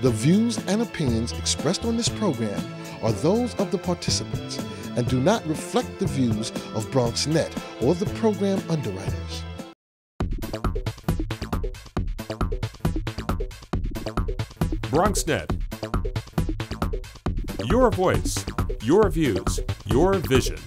The views and opinions expressed on this program are those of the participants and do not reflect the views of BronxNet or the program underwriters. BronxNet. Your voice, your views, your vision.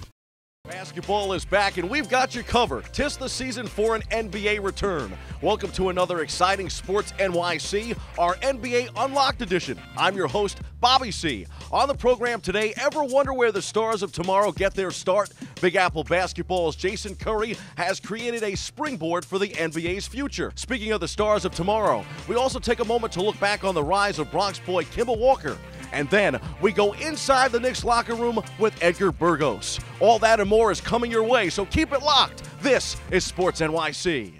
Basketball is back, and we've got you covered. 'Tis the season for an NBA return. Welcome to another exciting Sports NYC, our NBA Unlocked edition. I'm your host, Bobby C. On the program today, ever wonder where the stars of tomorrow get their start? Big Apple Basketball's Jason Curry has created a springboard for the NBA's future. Speaking of the stars of tomorrow, we also take a moment to look back on the rise of Bronx boy Kemba Walker. And then we go inside the Knicks locker room with Edgar Burgos. All that and more is coming your way, so keep it locked. This is Sports NYC.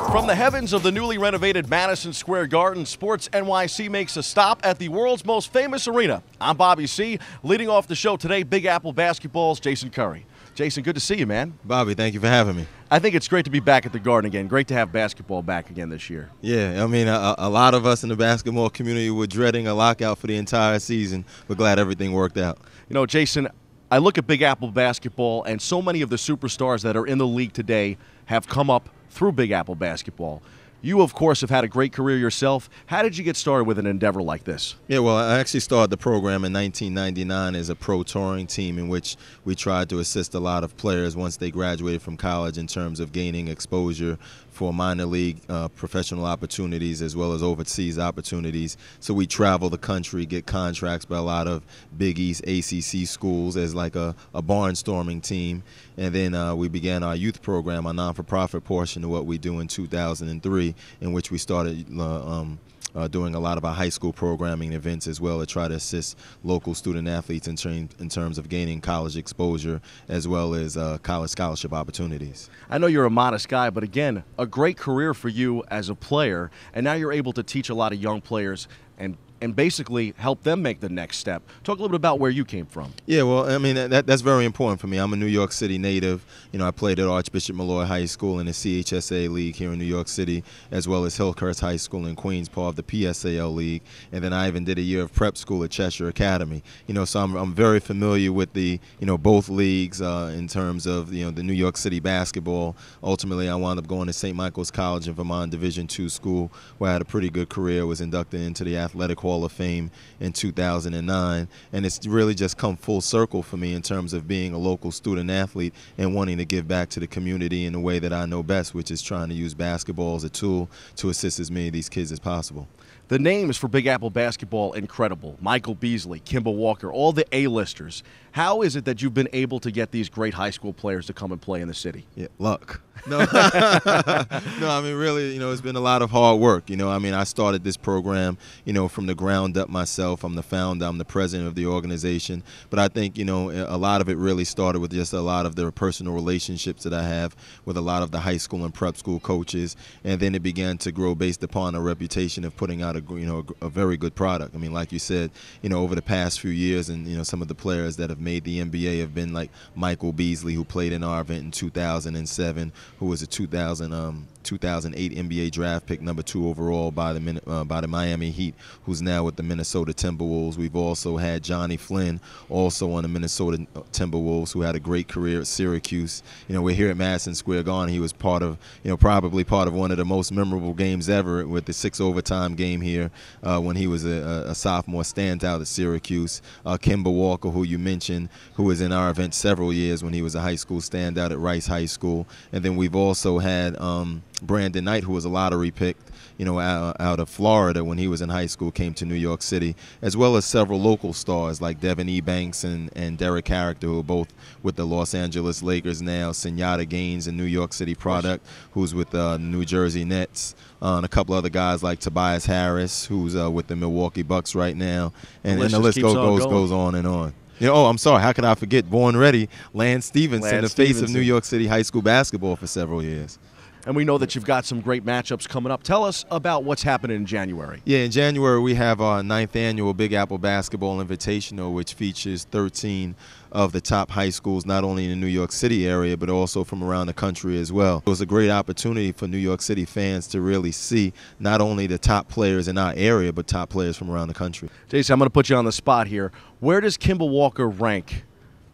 From the heavens of the newly renovated Madison Square Garden, Sports NYC makes a stop at the world's most famous arena. I'm Bobby C. Leading off the show today, Big Apple Basketball's Jason Curry. Jason, good to see you, man. Bobby, thank you for having me. I think it's great to be back at the Garden again. Great to have basketball back again this year. Yeah, I mean, a lot of us in the basketball community were dreading a lockout for the entire season. We're glad everything worked out. You know, Jason, I look at Big Apple Basketball, and so many of the superstars that are in the league today have come up through Big Apple Basketball. You, of course, have had a great career yourself. How did you get started with an endeavor like this? Yeah, well, I actually started the program in 1999 as a pro touring team in which we tried to assist a lot of players once they graduated from college in terms of gaining exposure for minor league professional opportunities as well as overseas opportunities. So we travel the country, get contracts by a lot of Big East ACC schools as like a barnstorming team. And then we began our youth program, our non-for-profit portion of what we do in 2003, in which we started doing a lot of our high school programming events as well to try to assist local student athletes in terms of gaining college exposure as well as college scholarship opportunities. I know you're a modest guy, but again, a great career for you as a player, and now you're able to teach a lot of young players and basically help them make the next step. Talk a little bit about where you came from. Yeah, well, I mean, that's very important for me. I'm a New York City native. You know, I played at Archbishop Malloy High School in the CHSA League here in New York City, as well as Hillcrest High School in Queens, part of the PSAL League. And then I even did a year of prep school at Cheshire Academy. You know, so I'm very familiar with the, both leagues in terms of, the New York City basketball. Ultimately, I wound up going to St. Michael's College in Vermont Division II school, where I had a pretty good career, was inducted into the Athletic Hall of Fame in 2009, and it's really just come full circle for me in terms of being a local student athlete and wanting to give back to the community in the way that I know best, which is trying to use basketball as a tool to assist as many of these kids as possible. The names for Big Apple Basketball, incredible. Michael Beasley, Kemba Walker, all the A-listers. How is it that you've been able to get these great high school players to come and play in the city? Yeah, luck. No, no, I mean, really, it's been a lot of hard work. I mean, I started this program, from the ground up myself. I'm the founder, I'm the president of the organization. But I think, a lot of it really started with just a lot of the personal relationships that I have with a lot of the high school and prep school coaches. And then it began to grow based upon a reputation of putting out a very good product. I mean, like you said, over the past few years, and some of the players that have made the NBA have been like Michael Beasley, who played in our event in 2007, who was a 2008 NBA draft pick, number 2 overall by the Miami Heat, who's now with the Minnesota Timberwolves. We've also had Johnny Flynn, also on the Minnesota Timberwolves, who had a great career at Syracuse. We're here at Madison Square Garden. He was probably part of one of the most memorable games ever with the 6 overtime game here when he was a sophomore standout at Syracuse. Kemba Walker, who you mentioned, who was in our event several years when he was a high school standout at Rice High School. And then we've also had Brandon Knight, who was a lottery pick, out of Florida when he was in high school, came to New York City, as well as several local stars like Devin Ebanks and Derek Character, who are both with the Los Angeles Lakers now. Senyata Gaines, a New York City product, who's with the New Jersey Nets. And a couple other guys like Tobias Harris, who's with the Milwaukee Bucks right now. And the list goes on and on. I'm sorry, how could I forget Born Ready, Lance Stevenson, the face of New York City high school basketball for several years. and we know that you've got some great matchups coming up. Tell us about what's happening in January. Yeah, in January we have our 9th annual Big Apple Basketball Invitational, which features 13 of the top high schools, not only in the New York City area, but also from around the country as well. It was a great opportunity for New York City fans to really see not only the top players in our area, but top players from around the country. Jason, I'm going to put you on the spot here. Where does Kemba Walker rank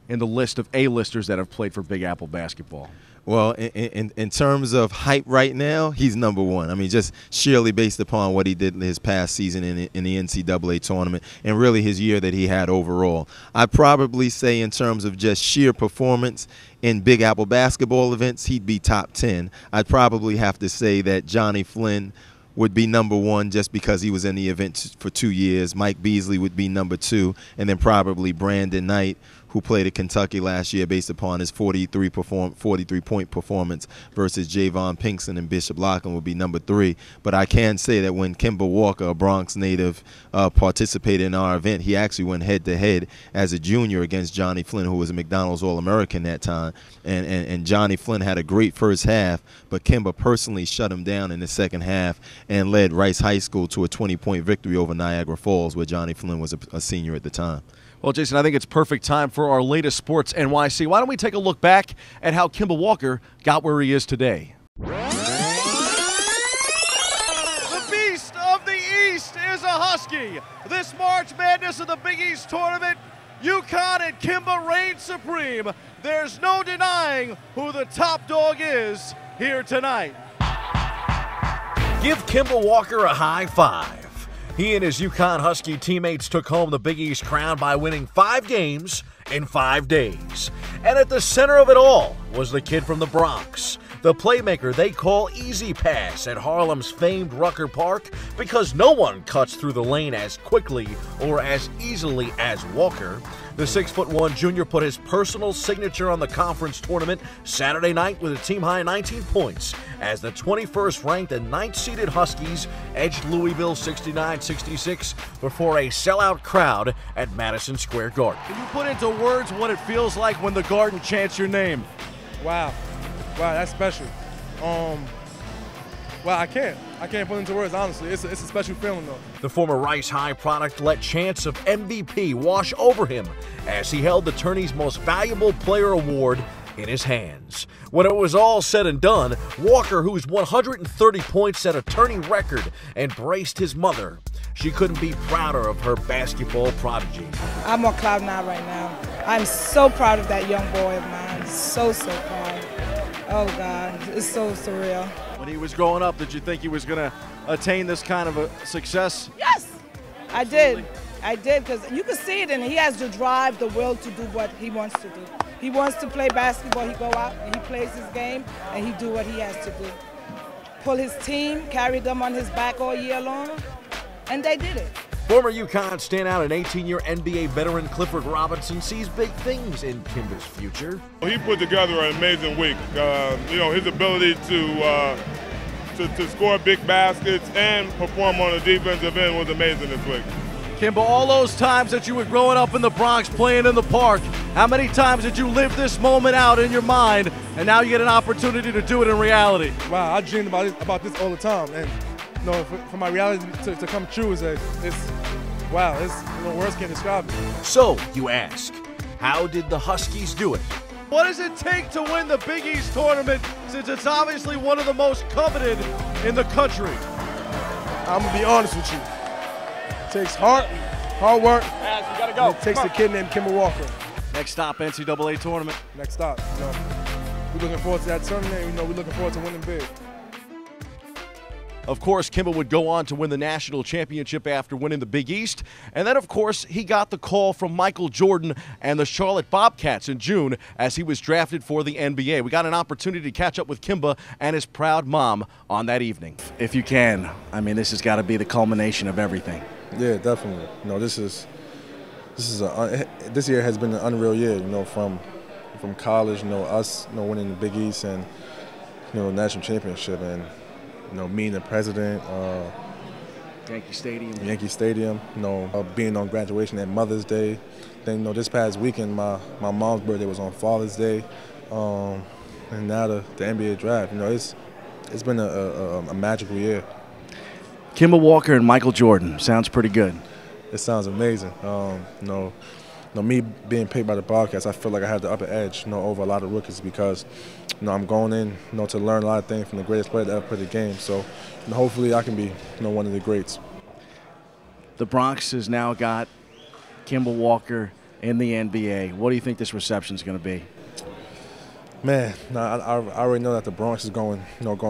in the list of A-listers that have played for Big Apple basketball? Well, in terms of hype right now, he's number one. I mean, just sheerly based upon what he did in his past season in the NCAA tournament and really his year that he had overall. I'd probably say in terms of just sheer performance in Big Apple basketball events, he'd be top 10. I'd probably have to say that Johnny Flynn would be number one just because he was in the event for 2 years. Mike Beasley would be number two, and then probably Brandon Knight, who played at Kentucky last year based upon his 43-point performance versus Javon Pinkston and Bishop Lachlan would be number three. But I can say that when Kemba Walker, a Bronx native, participated in our event, he actually went head-to-head as a junior against Johnny Flynn, who was a McDonald's All-American that time. And Johnny Flynn had a great first half, but Kemba personally shut him down in the second half and led Rice High School to a 20-point victory over Niagara Falls, where Johnny Flynn was a senior at the time. Well, Jason, I think it's perfect time for our latest Sports NYC. Why don't we take a look back at how Kemba Walker got where he is today? The Beast of the East is a Husky. This March Madness of the Big East Tournament, UConn and Kemba reign supreme. There's no denying who the top dog is here tonight. Give Kemba Walker a high five. He and his UConn Husky teammates took home the Big East crown by winning 5 games in 5 days. And at the center of it all was the kid from the Bronx, the playmaker they call Easy Pass at Harlem's famed Rucker Park, because no one cuts through the lane as quickly or as easily as Walker. The 6'1" junior put his personal signature on the conference tournament Saturday night with a team-high 19 points as the 21st ranked and 9th seeded Huskies edged Louisville 69-66 before a sellout crowd at Madison Square Garden. Can you put into words what it feels like when the Garden chants your name? Wow, that's special. Well, I can't put into words, honestly. It's a special feeling, though. The former Rice High product let chants of MVP wash over him as he held the tourney's most valuable player award in his hands. When it was all said and done, Walker, whose 130 points set a tourney record, embraced his mother. She couldn't be prouder of her basketball prodigy. I'm on cloud nine right now. I'm so proud of that young boy of mine. So proud. Oh, God, it's so surreal. When he was growing up, did you think he was going to attain this kind of a success? Yes, I did, because you can see it, and he has the drive, the will to do what he wants to do. He wants to play basketball. He go out and he plays his game, and he do what he has to do. Pull his team, carry them on his back all year long, and they did it. Former UConn standout and 18-year NBA veteran Clifford Robinson sees big things in Kemba's future. He put together an amazing week. His ability to score big baskets and perform on the defensive end was amazing this week. Kemba, all those times that you were growing up in the Bronx playing in the park, how many times did you live this moment out in your mind, and now you get an opportunity to do it in reality? Wow, I dreamed about this all the time, and for my reality to come true is words can't describe it. So, you ask, how did the Huskies do it? What does it take to win the Big East tournament, since it's obviously one of the most coveted in the country? I'm going to be honest with you. It takes hard work. You gotta go. It takes a kid named Kemba Walker. Next stop, NCAA tournament. Next stop. We're looking forward to that tournament. We're looking forward to winning big. Of course, Kemba would go on to win the national championship after winning the Big East. And then, of course, he got the call from Michael Jordan and the Charlotte Bobcats in June as he was drafted for the NBA. We got an opportunity to catch up with Kemba and his proud mom on that evening. If you can, I mean, this has got to be the culmination of everything. Yeah, definitely. This year has been an unreal year. From college, us, winning the Big East and national championship, and meeting the president, Yankee Stadium, being on graduation at Mother's Day. Then this past weekend, my mom's birthday was on Father's Day, and now the NBA draft. it's been a magical year. Kemba Walker and Michael Jordan sounds pretty good. It sounds amazing. Me being picked by the broadcast, I feel like I have the upper edge, over a lot of rookies because, I'm going in, to learn a lot of things from the greatest player to ever play the game. So, hopefully I can be, one of the greats. The Bronx has now got Kemba Walker in the NBA. What do you think this reception is going to be? Man, I already know that the Bronx is going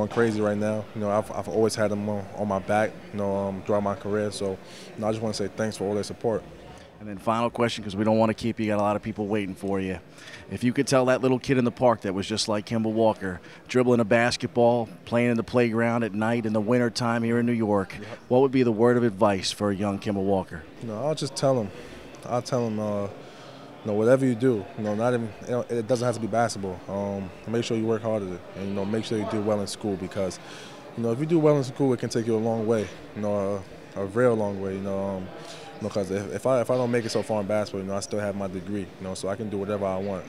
crazy right now. I've always had them on my back, throughout my career. So, I just want to say thanks for all their support. And then final question, because we don't want to keep you, got a lot of people waiting for you. If you could tell that little kid in the park that was just like Kemba Walker, dribbling a basketball, playing in the playground at night in the wintertime here in New York, what would be the word of advice for a young Kemba Walker? I'll just tell him. Whatever you do, not even, it doesn't have to be basketball. Make sure you work hard at it, and make sure you do well in school because, if you do well in school, it can take you a long way, a real long way, because if I don't make it so far in basketball, I still have my degree, so I can do whatever I want.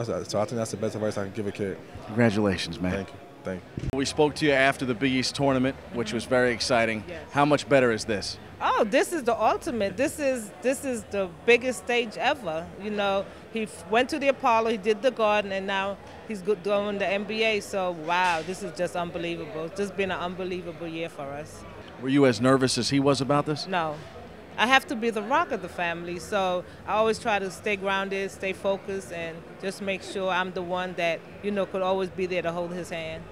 So I think that's the best advice I can give a kid. Congratulations, man. Thank you. We spoke to you after the Big East tournament, which was very exciting. Yes. How much better is this? Oh, this is the ultimate. This is the biggest stage ever. He went to the Apollo, he did the Garden, and now he's doing the NBA. So, wow, this is just unbelievable. It's just been an unbelievable year for us. Were you as nervous as he was about this? No. I have to be the rock of the family, so I always try to stay grounded, stay focused, and just make sure I'm the one that, could always be there to hold his hand.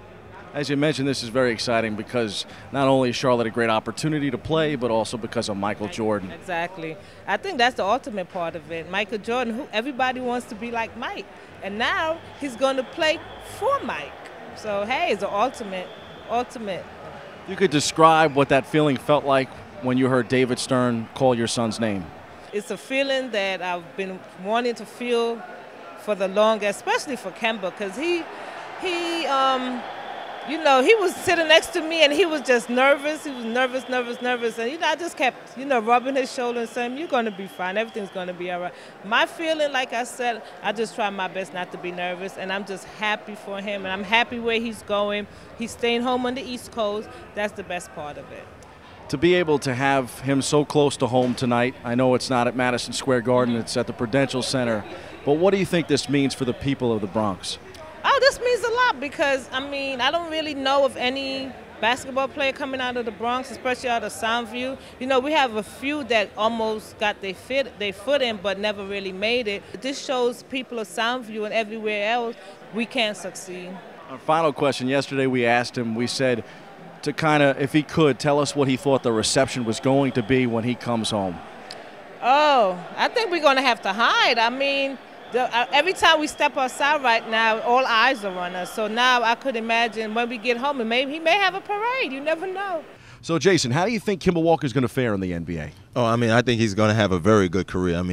As you mentioned, this is very exciting because not only is Charlotte a great opportunity to play, but also because of Michael Jordan. Exactly. I think that's the ultimate part of it. Michael Jordan, everybody wants to be like Mike, and now he's going to play for Mike. So, hey, it's the ultimate. You could describe what that feeling felt like when you heard David Stern call your son's name. It's a feeling that I've been wanting to feel for the longest, especially for Kemba, because he was sitting next to me and he was just nervous. He was nervous. And, I just kept, rubbing his shoulder and saying, you're going to be fine. Everything's going to be all right. My feeling, like I said, I just try my best not to be nervous. And I'm just happy for him. And I'm happy where he's going. He's staying home on the East Coast. That's the best part of it. To be able to have him so close to home tonight, I know it's not at Madison Square Garden, it's at the Prudential Center. But what do you think this means for the people of the Bronx? Oh, this means a lot because, I don't really know of any basketball player coming out of the Bronx, especially out of Soundview. We have a few that almost got their foot in but never really made it. This shows people of Soundview and everywhere else we can succeed. Our final question, yesterday we asked him, we said to kind of, if he could, tell us what he thought the reception was going to be when he comes home. Oh, I think we're going to have to hide. Every time we step outside right now, all eyes are on us. So now I could imagine when we get home, and maybe he may have a parade. You never know. So, Jason, how do you think Kemba Walker is going to fare in the NBA? Oh, I think he's going to have a very good career.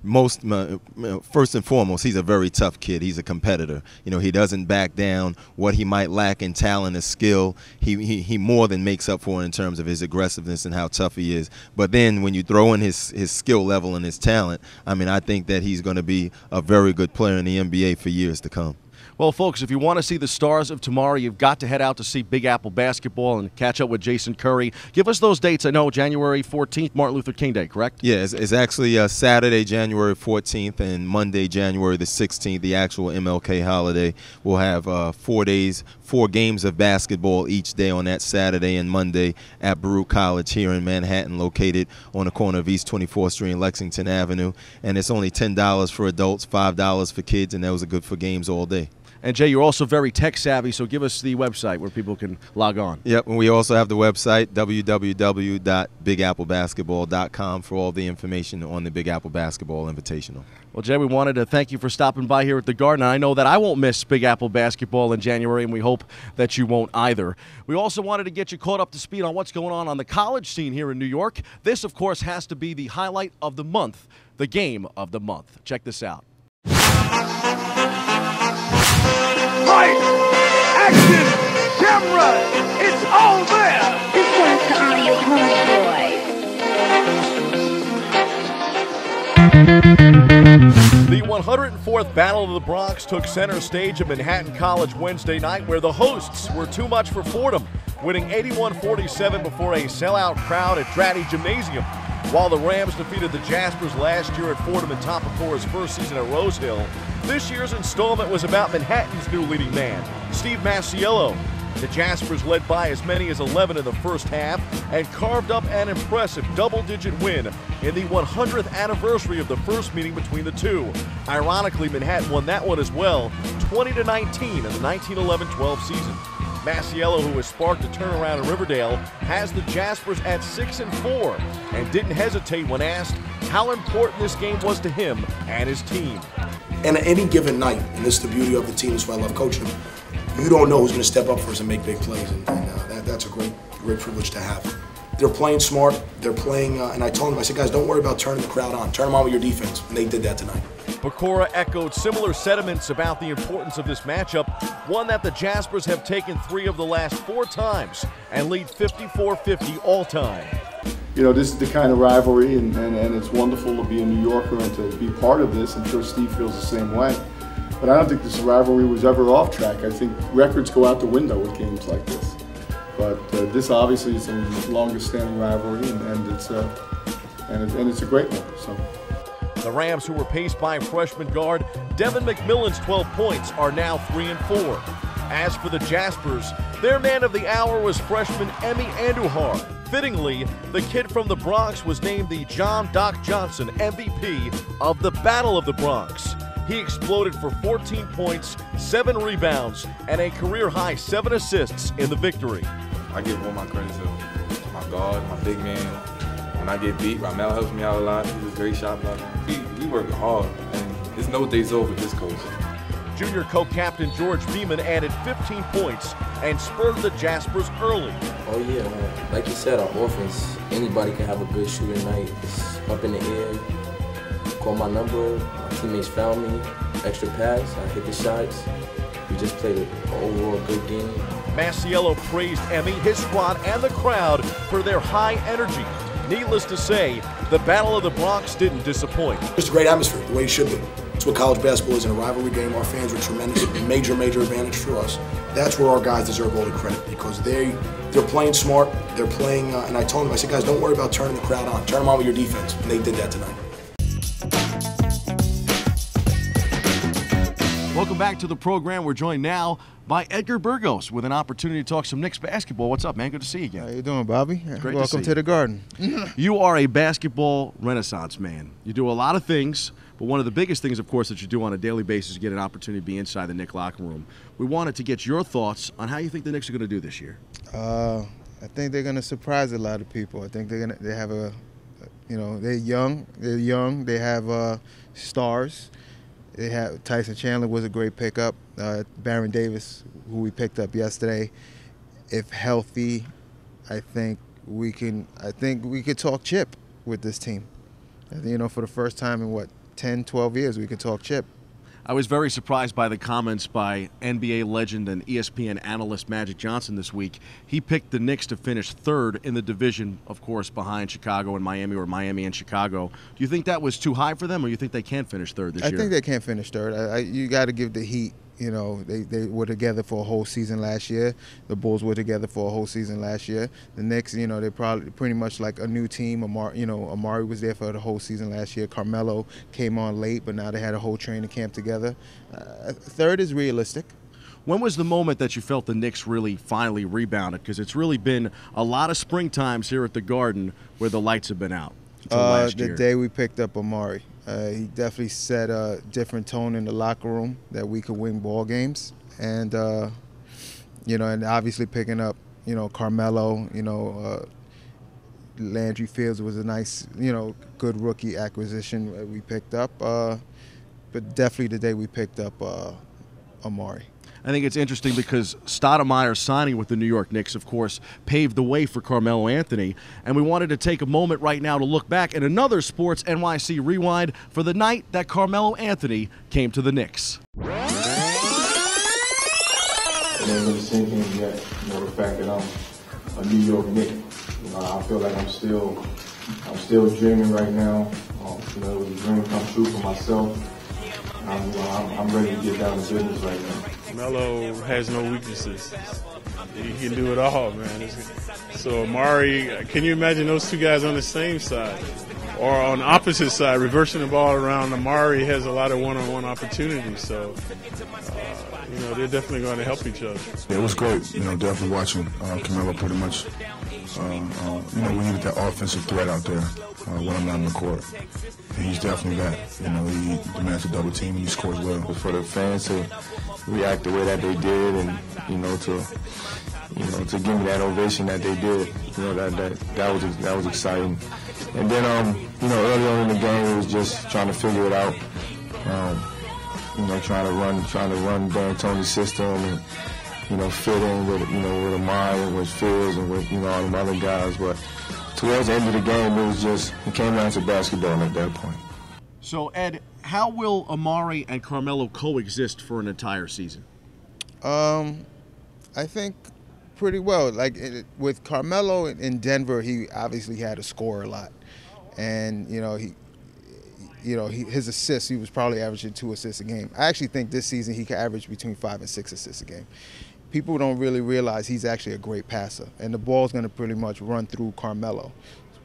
First and foremost, he's a very tough kid. He's a competitor. He doesn't back down. What he might lack in talent and skill, he more than makes up for in terms of his aggressiveness and how tough he is. But then when you throw in his skill level and his talent, I think that he's going to be a very good player in the NBA for years to come. Well, folks, if you want to see the stars of tomorrow, you've got to head out to see Big Apple basketball and catch up with Jason Curry. Give us those dates. I know January 14th, Martin Luther King Day, correct? Yeah, it's actually Saturday, January 14th, and Monday, January the 16th, the actual MLK holiday. We'll have 4 days, 4 games of basketball each day on that Saturday and Monday at Baruch College here in Manhattan, located on the corner of East 24th Street and Lexington Avenue. And it's only $10 for adults, $5 for kids, and those are good for games all day. And, Jay, you're also very tech-savvy, so give us the website where people can log on. Yep, and we also have the website, www.bigAppleBasketball.com, for all the information on the Big Apple Basketball Invitational. Well, Jay, we wanted to thank you for stopping by here at the Garden. I know that I won't miss Big Apple basketball in January, and we hope that you won't either. We also wanted to get you caught up to speed on what's going on the college scene here in New York. This, of course, has to be the highlight of the month, the game of the month. Check this out. Light, action, camera, it's all there. This one's to honor your homeboy. The 104th Battle of the Bronx took center stage at Manhattan College Wednesday night, where the hosts were too much for Fordham, winning 81-47 before a sellout crowd at Dratty Gymnasium. While the Rams defeated the Jaspers last year at Fordham in Topicora's first season at Rose Hill, this year's installment was about Manhattan's new leading man, Steve Masiello. The Jaspers led by as many as 11 in the first half and carved up an impressive double-digit win in the 100th anniversary of the first meeting between the two. Ironically, Manhattan won that one as well, 20-19 in the 1911-12 season. Masiello, who has sparked a turnaround in Riverdale, has the Jaspers at 6-4 and didn't hesitate when asked how important this game was to him and his team. And any given night, and this is the beauty of the team, that's why I love coaching them, you don't know who's going to step up for us and make big plays, and that's a great privilege to have. They're playing smart, they're playing, and I told them, I said, guys, don't worry about turning the crowd on. Turn them on with your defense, and they did that tonight. Pecora echoed similar sentiments about the importance of this matchup, one that the Jaspers have taken 3 of the last 4 times and lead 54-50 all time. You know, this is the kind of rivalry, and it's wonderful to be a New Yorker and to be part of this. I'm sure Steve feels the same way. But I don't think this rivalry was ever off track. I think records go out the window with games like this. But this obviously is the longest standing rivalry, and it's a great one. So. The Rams, who were paced by freshman guard Devin McMillan's 12 points, are now 3-4. As for the Jaspers, their man of the hour was freshman Emi Andujar. Fittingly, the kid from the Bronx was named the John Doc Johnson MVP of the Battle of the Bronx. He exploded for 14 points, 7 rebounds, and a career-high 7 assists in the victory. I give all my credit to my guard, my big man. When I get beat, Ramel helps me out a lot. He's a great shot blocker. We work hard, and there's no days over with this coach. Junior co-captain George Beeman added 15 points and spurred the Jaspers early. Oh yeah, man. Like you said, our offense, anybody can have a good shooting night. It's up in the air. Call my number, my teammates found me, extra pass, I hit the shots. We just played an overall good game. Masiello praised Emi, his squad, and the crowd for their high energy. Needless to say, the Battle of the Bronx didn't disappoint. It's a great atmosphere, the way it should be. It's what college basketball is in a rivalry game. Our fans are tremendous, major advantage for us. That's where our guys deserve all the credit, because they're playing smart, they're playing, and I told them, I said, guys, don't worry about turning the crowd on. Turn them on with your defense, and they did that tonight. Welcome back to the program. We're joined now by Edgar Burgos with an opportunity to talk some Knicks basketball. What's up, man? Good to see you again. How you doing, Bobby? Great Welcome to the Garden. You are a basketball renaissance man. You do a lot of things, but one of the biggest things, of course, that you do on a daily basis is get an opportunity to be inside the Knicks locker room. We wanted to get your thoughts on how you think the Knicks are going to do this year. I think they're going to surprise a lot of people. I think they have a, they're young. They have stars. They have Tyson Chandler was a great pickup. Baron Davis, who we picked up yesterday, if healthy, I think we could talk chip with this team. For the first time in 10, 12 years, we could talk chip. I was very surprised by the comments by NBA legend and ESPN analyst Magic Johnson this week. He picked the Knicks to finish 3rd in the division, of course, behind Chicago and Miami, or Miami and Chicago. Do you think that was too high for them, or you think they can finish 3rd this year? I think they can finish 3rd. You got to give the Heat. They were together for a whole season last year. The Bulls were together for a whole season last year. The Knicks, they're probably pretty much like a new team. Amar'e was there for the whole season last year. Carmelo came on late, but now they had a whole training camp together. 3rd is realistic. When was the moment that you felt the Knicks really finally rebounded? Because it's really been a lot of spring times here at the Garden where the lights have been out until last year. The day we picked up Amar'e. He definitely set a different tone in the locker room that we could win ball games, and and obviously picking up Carmelo, Landry Fields was a nice good rookie acquisition we picked up, but definitely the day we picked up Amar'e. I think it's interesting because Stoudemire signing with the New York Knicks, of course, paved the way for Carmelo Anthony. And we wanted to take a moment right now to look back at another Sports NYC rewind for the night that Carmelo Anthony came to the Knicks. It ain't really sinking in yet, the fact that I'm a New York Knick. I feel like I'm still dreaming right now. It was a dream come true for myself. I'm ready to get down to business right now. Melo has no weaknesses. He can do it all, man. So Amar'e, can you imagine those two guys on the same side? Or on the opposite side, reversing the ball around. Amar'e has a lot of one-on-one opportunities, so they're definitely going to help each other. Yeah, it was great. Definitely watching Kemba pretty much. We needed that offensive threat out there when I'm not on the court, and he's definitely that. He demands a double team and he scores well. For the fans to react the way that they did, and to give me that ovation that they did, that was exciting. And then, early on in the game, it was just trying to figure it out. Trying to run D'Antoni's system and, fit in with Amar'e and with Fields and with, all them other guys. But towards the end of the game, it came down to basketball at that point. So, Ed, how will Amar'e and Carmelo coexist for an entire season? I think pretty well. With Carmelo in Denver, he obviously had to score a lot. And, his assists, he was probably averaging 2 assists a game. I actually think this season he could average between 5 and 6 assists a game. People don't really realize he's actually a great passer, and the ball's going to pretty much run through Carmelo,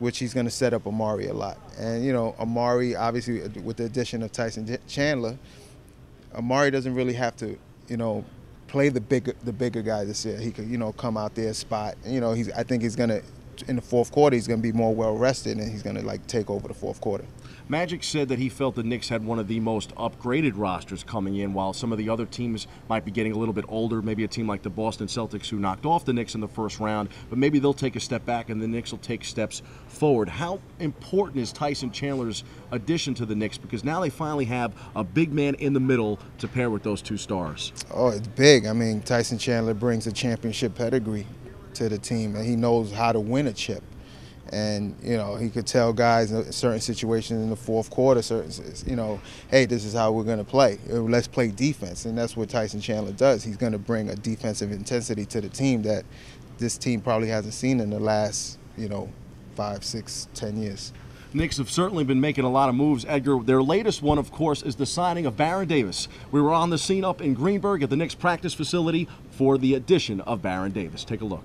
which he's going to set up Amar'e a lot. And, Amar'e, obviously, with the addition of Tyson Chandler, Amar'e doesn't really have to, play the bigger guy this year. He could, come out there, spot. I think he's going to, in the fourth quarter, he's going to be more well-rested, and he's going to, take over the fourth quarter. Magic said that he felt the Knicks had one of the most upgraded rosters coming in, while some of the other teams might be getting a little bit older. Maybe a team like the Boston Celtics, who knocked off the Knicks in the first round, but maybe they'll take a step back and the Knicks will take steps forward. How important is Tyson Chandler's addition to the Knicks? Because now they finally have a big man in the middle to pair with those two stars. Oh, it's big. I mean, Tyson Chandler brings a championship pedigree to the team, and he knows how to win a chip. And, he could tell guys in certain situations in the fourth quarter, hey, this is how we're going to play. Let's play defense. And that's what Tyson Chandler does. He's going to bring a defensive intensity to the team that this team probably hasn't seen in the last, 5, 6, 10 years. Knicks have certainly been making a lot of moves, Edgar. Their latest one, of course, is the signing of Baron Davis. We were on the scene up in Greenburgh at the Knicks practice facility for the addition of Baron Davis. Take a look.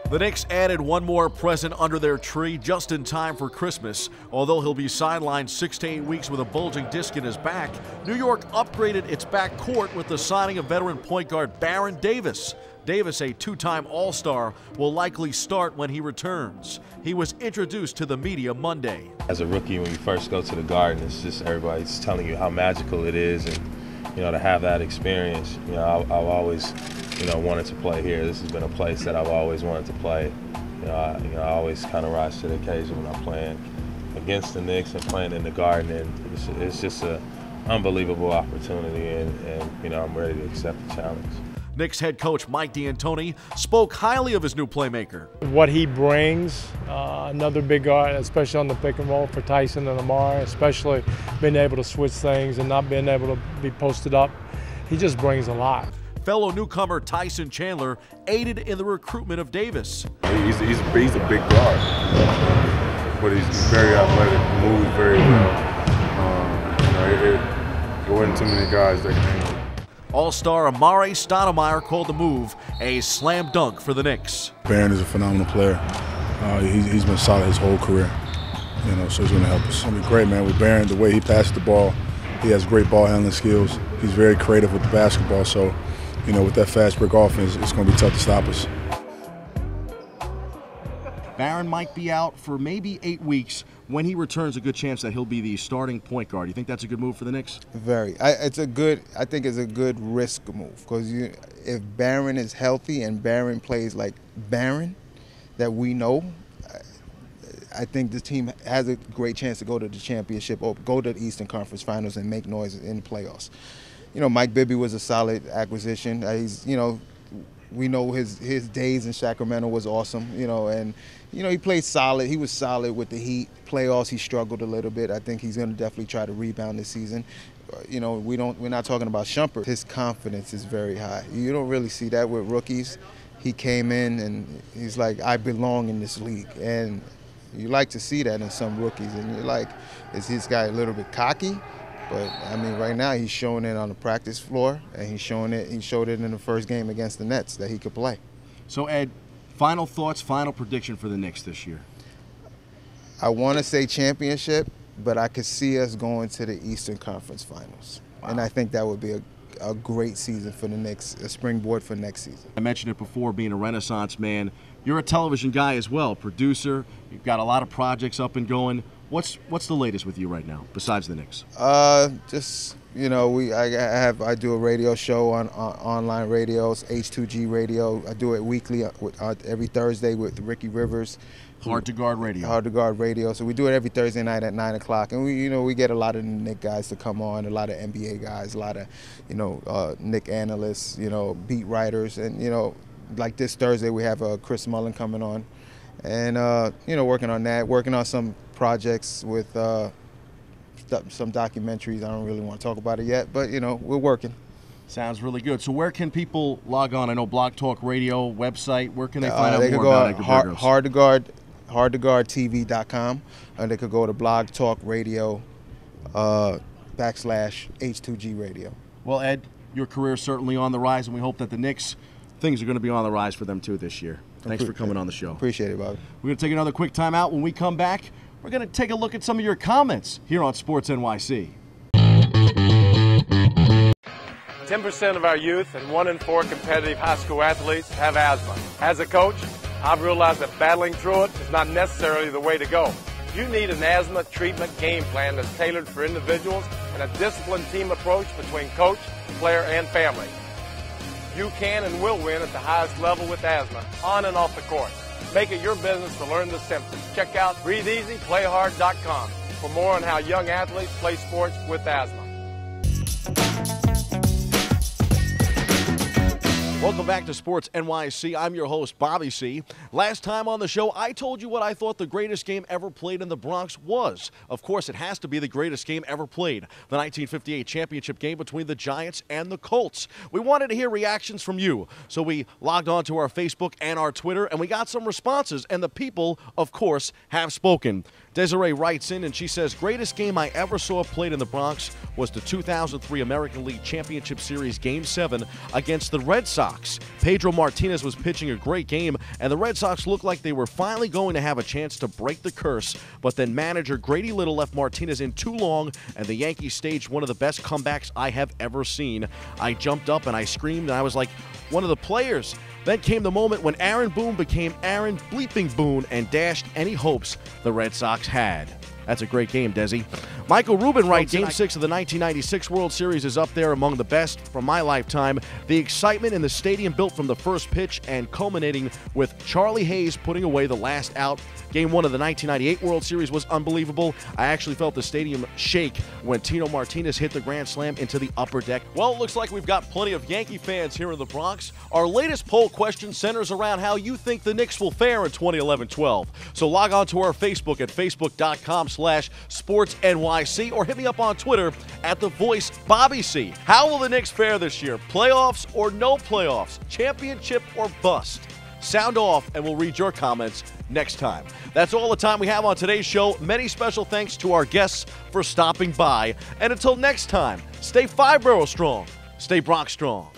The Knicks added one more present under their tree just in time for Christmas. Although he'll be sidelined 6 to 8 weeks with a bulging disc in his back, New York upgraded its backcourt with the signing of veteran point guard Baron Davis. Davis, a 2-time All-Star, will likely start when he returns. He was introduced to the media Monday. As a rookie, when you first go to the Garden, it's just everybody's telling you how magical it is, and to have that experience. I've always wanted to play here. This has been a place that I've always wanted to play. I always kind of rise to the occasion when I'm playing against the Knicks and playing in the Garden, and it's just an unbelievable opportunity, and I'm ready to accept the challenge. Knicks head coach Mike D'Antoni spoke highly of his new playmaker. What he brings, another big guard, especially on the pick and roll for Tyson and Amar'e, especially being able to switch things and not being able to be posted up. He just brings a lot. Fellow newcomer Tyson Chandler aided in the recruitment of Davis. He's a big guard, but he's very athletic, moves very well. There wasn't too many guys that can handle it. All-star Amar'e Stoudemire called the move a slam dunk for the Knicks. Baron is a phenomenal player. He's been solid his whole career, so he's going to help us. It's going to be great, man. With Baron, the way he passes the ball, he has great ball handling skills. He's very creative with the basketball, so with that fast break offense, it's going to be tough to stop us. Baron might be out for maybe 8 weeks. When he returns, a good chance that he'll be the starting point guard. You think that's a good move for the Knicks? Very. I think it's a good risk move, because if Baron is healthy and Baron plays like Baron that we know, I think the team has a great chance to go to the championship or go to the Eastern Conference Finals and make noise in the playoffs. Mike Bibby was a solid acquisition. We know his days in Sacramento was awesome, and he played solid. He was solid with the Heat. Playoffs, he struggled a little bit. I think he's going to definitely try to rebound this season. We're not talking about Shumpert. His confidence is very high. You don't really see that with rookies. He came in and he's like, I belong in this league. And You like to see that in some rookies, and you're like, is this guy a little bit cocky? But I mean, right now he's showing it on the practice floor, and he's showing it. He showed it in the first game against the Nets that he could play. So Ed, final thoughts, final prediction for the Knicks this year. I want to say championship, but I could see us going to the Eastern Conference Finals, and I think that would be a great season for the Knicks, a springboard for next season. I mentioned it before, being a Renaissance man. You're a television guy as well, producer. You've got a lot of projects up and going. What's the latest with you right now, besides the Knicks? Just, you know, I do a radio show on online radios, H2G Radio. I do it weekly every Thursday with Ricky Rivers. Hard to Guard Radio. Hard to Guard Radio. So we do it every Thursday night at 9 o'clock, and we get a lot of Knick guys to come on, a lot of NBA guys, a lot of Knick analysts, beat writers, and like this Thursday we have Chris Mullen coming on, and working on that, working on some projects with some documentaries. I don't really want to talk about it yet, but we're working. Sounds really good. So where can people log on? I know Blog Talk Radio website. Where can they find out more about Edgar Burgos? hardtoguardtv.com, and they could go to Blog Talk Radio /H2G Radio. Well, Ed, your career is certainly on the rise, and we hope that the Knicks, things are going to be on the rise for them too this year. Thanks for coming on the show. Appreciate it, Bobby. We're going to take another quick time out. When we come back, we're going to take a look at some of your comments here on Sports NYC. 10% of our youth and 1 in 4 competitive high school athletes have asthma. As a coach, I've realized that battling through it is not necessarily the way to go. You need an asthma treatment game plan that's tailored for individuals and a disciplined team approach between coach, player, and family. You can and will win at the highest level with asthma, on and off the court. Make it your business to learn the symptoms. Check out BreatheEasyPlayHard.com for more on how young athletes play sports with asthma. Welcome back to Sports NYC. I'm your host, Bobby C. Last time on the show, I told you what I thought the greatest game ever played in the Bronx was. Of course, it has to be the greatest game ever played, the 1958 championship game between the Giants and the Colts. We wanted to hear reactions from you, so we logged on to our Facebook and our Twitter, and we got some responses, and the people, of course, have spoken. Desiree writes in, and she says, greatest game I ever saw played in the Bronx was the 2003 American League Championship Series Game 7 against the Red Sox. Pedro Martinez was pitching a great game, and the Red Sox looked like they were finally going to have a chance to break the curse, but then manager Grady Little left Martinez in too long, and the Yankees staged one of the best comebacks I have ever seen. I jumped up and I screamed, and I was like one of the players. Then came the moment when Aaron Boone became Aaron Bleeping Boone and dashed any hopes the Red Sox had. That's a great game, Desi. Michael Rubin writes, Game 6 of the 1996 World Series is up there among the best from my lifetime. The excitement in the stadium built from the first pitch and culminating with Charlie Hayes putting away the last out. Game 1 of the 1998 World Series was unbelievable. I actually felt the stadium shake when Tino Martinez hit the grand slam into the upper deck. Well, it looks like we've got plenty of Yankee fans here in the Bronx. Our latest poll question centers around how you think the Knicks will fare in 2011-12. So log on to our Facebook at facebook.com/SportsNYC or hit me up on Twitter at The Voice Bobby C. How will the Knicks fare this year? Playoffs or no playoffs? Championship or bust? Sound off, and we'll read your comments next time. That's all the time we have on today's show. Many special thanks to our guests for stopping by. And until next time, stay Five Borough strong, stay Bronx strong.